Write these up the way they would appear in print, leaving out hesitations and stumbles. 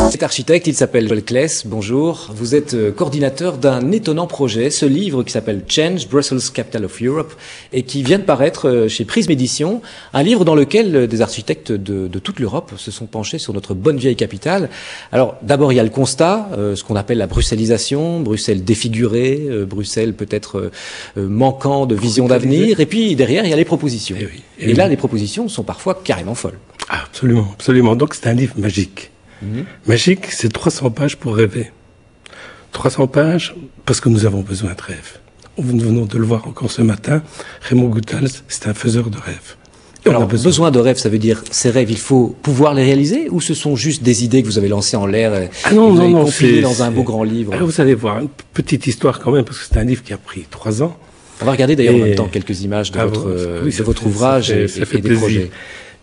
Cet architecte, il s'appelle Joël Claes, bonjour. Vous êtes coordinateur d'un étonnant projet, ce livre qui s'appelle Change, Brussels Capital of Europe, et qui vient de paraître chez Prisme Édition, un livre dans lequel des architectes de toute l'Europe se sont penchés sur notre bonne vieille capitale. Alors d'abord il y a le constat, ce qu'on appelle la bruxellisation, Bruxelles défigurée, Bruxelles peut-être manquant de vision d'avenir, et puis derrière il y a les propositions. Et là les propositions sont parfois carrément folles. Ah, absolument, absolument. Donc c'est un livre magique. Magique, c'est 300 pages pour rêver. 300 pages parce que nous avons besoin de rêves. Nous venons de le voir encore ce matin. Raymond Goethals, c'est un faiseur de rêves. Et alors, besoin de rêves, ça veut dire ces rêves, il faut pouvoir les réaliser, ou ce sont juste des idées que vous avez lancées en l'air et vous avez compilées dans un beau grand livre? Alors vous allez voir, une petite histoire quand même, parce que c'est un livre qui a pris 3 ans. On va regarder d'ailleurs en même temps quelques images de votre ouvrage et des projets.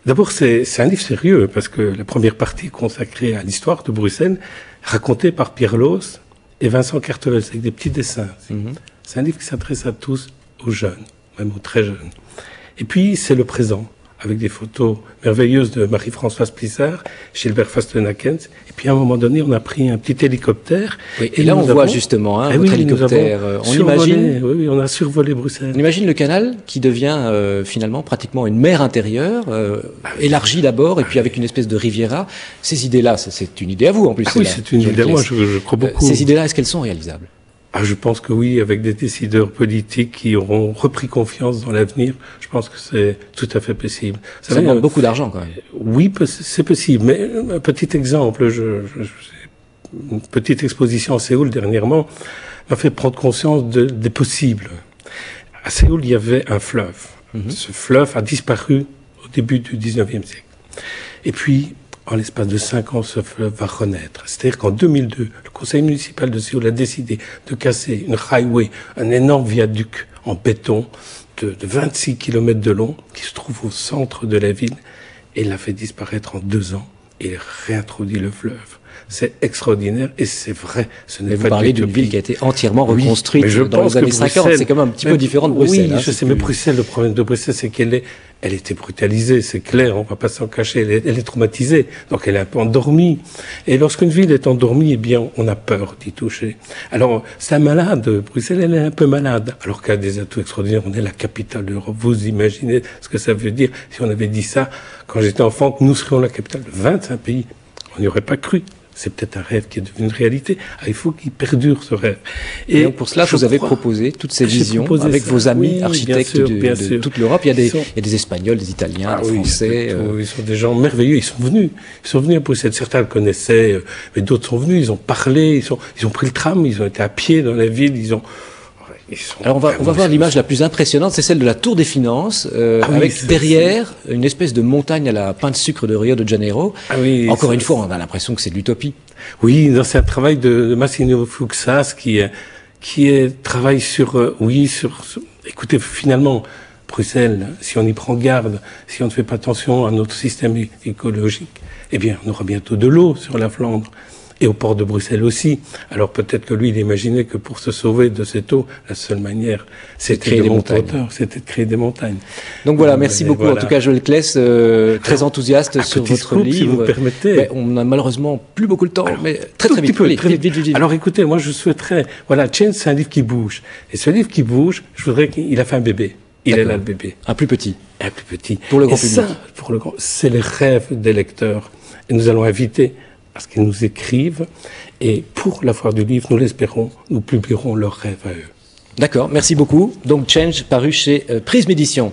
D'abord, c'est un livre sérieux, parce que la première partie est consacrée à l'histoire de Bruxelles, racontée par Pierre Loos et Vincent Cartevel, avec des petits dessins. C'est un livre qui s'adresse à tous, aux jeunes, même aux très jeunes. Et puis, c'est le présent, avec des photos merveilleuses de Marie-Françoise Plissard, Gilbert Fastenakens. Et puis, à un moment donné, on a pris un petit hélicoptère. Oui, et là, on voit justement votre hélicoptère. On imagine, oui, on a survolé Bruxelles. On imagine le canal qui devient finalement pratiquement une mer intérieure, élargie d'abord, et puis avec une espèce de riviera. Ces idées-là, c'est une idée à vous en plus. Oui, c'est une idée à moi, je crois beaucoup. Ces idées-là, est-ce qu'elles sont réalisables? Je pense que oui, avec des décideurs politiques qui auront repris confiance dans l'avenir, je pense que c'est tout à fait possible. Ça demande beaucoup d'argent quand même. Oui, c'est possible. Mais un petit exemple, une petite exposition à Séoul dernièrement m'a fait prendre conscience des possibles. À Séoul, il y avait un fleuve. Ce fleuve a disparu au début du 19e siècle. Et puis, en l'espace de 5 ans, ce fleuve va renaître. C'est-à-dire qu'en 2002, le conseil municipal de Séoul a décidé de casser une highway, un énorme viaduc en béton de 26 km de long qui se trouve au centre de la ville et l'a fait disparaître en 2 ans et réintroduit le fleuve. C'est extraordinaire et c'est vrai. Mais vous parlez d'une ville qui a été entièrement reconstruite dans les années 50. C'est quand même un petit peu différent de Bruxelles. Oui, je sais, mais Bruxelles, le problème de Bruxelles, c'est qu'elle était brutalisée, c'est clair, on va pas s'en cacher, elle est traumatisée, donc elle est un peu endormie. Et lorsqu'une ville est endormie, eh bien, on a peur d'y toucher. Alors, c'est un malade, Bruxelles, elle est un peu malade, alors qu'elle a des atouts extraordinaires, on est la capitale d'Europe. Vous imaginez ce que ça veut dire si on avait dit ça quand j'étais enfant, que nous serions la capitale de 25 pays. On n'y aurait pas cru. C'est peut-être un rêve qui est devenu une réalité. Il faut qu'il perdure, ce rêve. Et donc pour cela, vous avez proposé toutes ces visions avec vos amis architectes de toute l'Europe. Il y a des Espagnols, des Italiens, des Français. Ils sont des gens merveilleux. Ils sont venus à Bruxelles. Certains le connaissaient, mais d'autres sont venus. Ils ont parlé. Ils ont pris le tram. Ils ont été à pied dans la ville. Alors on va voir l'image la plus impressionnante, c'est celle de la Tour des Finances, avec derrière une espèce de montagne à la pain de sucre de Rio de Janeiro. Encore une fois, on a l'impression que c'est de l'utopie. Oui, c'est un travail de Massimo Fuxas qui travaille sur, écoutez, finalement, Bruxelles, si on y prend garde, si on ne fait pas attention à notre système écologique, eh bien, on aura bientôt de l'eau sur la Flandre. Et au port de Bruxelles aussi. Alors peut-être que lui, il imaginait que pour se sauver de cette eau, la seule manière, c'était de monter hauteur, c'était de créer des montagnes. Donc voilà, merci beaucoup. En tout cas, Joël Claes, très enthousiaste sur votre livre. Si vous me permettez. Mais on n'a malheureusement plus beaucoup de temps, mais très vite. Vite. Alors écoutez, moi je souhaiterais, Change, c'est un livre qui bouge. Et ce livre qui bouge, je voudrais qu'il a fait un bébé. Il est là, le bébé. Un plus petit. Un plus petit. Pour le grand public. Ça, c'est les rêves des lecteurs. Et nous allons inviter à ce qu'ils nous écrivent, et pour la foire du livre, nous l'espérons, nous publierons leurs rêves à eux. D'accord, merci beaucoup. Donc Change, paru chez Prisme Édition.